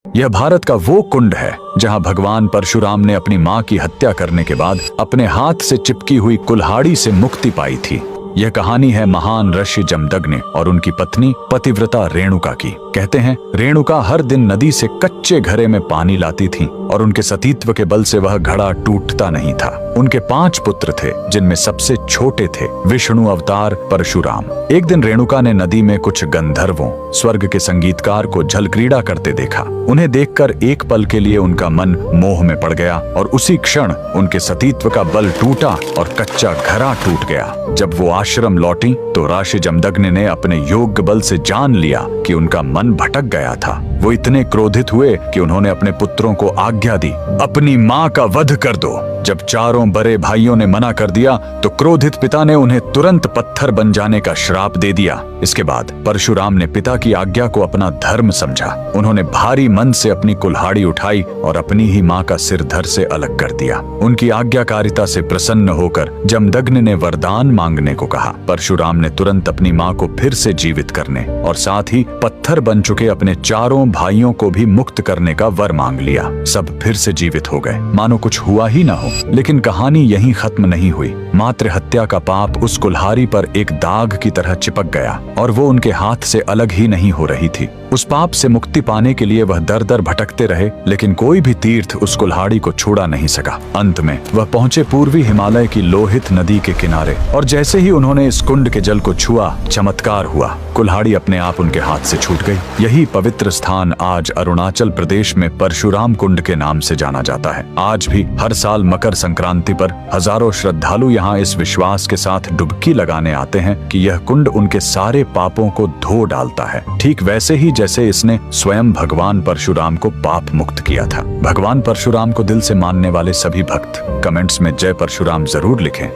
यह भारत का वो कुंड है जहां भगवान परशुराम ने अपनी मां की हत्या करने के बाद अपने हाथ से चिपकी हुई कुल्हाड़ी से मुक्ति पाई थी। यह कहानी है महान ऋषि जमदग्नि और उनकी पत्नी पतिव्रता रेणुका की। कहते हैं रेणुका हर दिन नदी से कच्चे घड़े में पानी लाती थीं और उनके सतीत्व के बल से वह घड़ा टूटता नहीं था। उनके 5 पुत्र थे जिनमें सबसे छोटे थे विष्णु अवतार परशुराम। एक दिन रेणुका ने नदी में कुछ गंधर्वों स्वर्ग के संगीतकार को जल क्रीड़ा करते देखा। उन्हें देखकर एक पल के लिए उनका मन मोह में पड़ गया और उसी क्षण उनके सतीत्व का बल टूटा और कच्चा घड़ा टूट गया। जब वो आश्रम लौटी तो ऋषि जमदग्नि ने अपने योग बल से जान लिया कि उनका मन भटक गया था। वो इतने क्रोधित हुए कि उन्होंने अपने पुत्रों को आज्ञा दी, अपनी मां का वध कर दो। जब चारों बड़े भाइयों ने मना कर दिया तो क्रोधित पिता ने उन्हें तुरंत पत्थर बन जाने का श्राप दे दिया। इसके बाद परशुराम ने पिता की आज्ञा को अपना धर्म समझा। उन्होंने भारी मन से अपनी कुल्हाड़ी उठाई और अपनी ही मां का सिर धड़ से अलग कर दिया। उनकी आज्ञाकारिता से प्रसन्न होकर जमदग्नि ने वरदान मांगने को कहा। परशुराम ने तुरंत अपनी मां को फिर से जीवित करने और साथ ही पत्थर बन चुके अपने चारों भाइयों को भी मुक्त करने का वर मांग लिया। सब फिर से जीवित हो गए, मानो कुछ हुआ ही ना हो। लेकिन कहानी यहीं खत्म नहीं हुई। मातृ हत्या का पाप उस कुल्हाड़ी पर एक दाग की तरह चिपक गया और वो उनके हाथ से अलग ही नहीं हो रही थी। उस पाप से मुक्ति पाने के लिए वह दर दर भटकते रहे, लेकिन कोई भी तीर्थ उस कुल्हाड़ी को छुड़ा नहीं सका। अंत में वह पहुंचे पूर्वी हिमालय की लोहित नदी के किनारे और जैसे ही उन्होंने इस कुंड के जल को छुआ, चमत्कार हुआ। कुल्हाड़ी अपने आप उनके हाथ से छूट गई। यही पवित्र स्थान आज अरुणाचल प्रदेश में परशुराम कुंड के नाम से जाना जाता है। आज भी हर साल मकर संक्रांति पर हजारों श्रद्धालु यहाँ इस विश्वास के साथ डुबकी लगाने आते हैं कि यह कुंड उनके सारे पापों को धो डालता है, ठीक वैसे ही जैसे इसने स्वयं भगवान परशुराम को पाप मुक्त किया था। भगवान परशुराम को दिल से मानने वाले सभी भक्त कमेंट्स में जय परशुराम जरूर लिखें।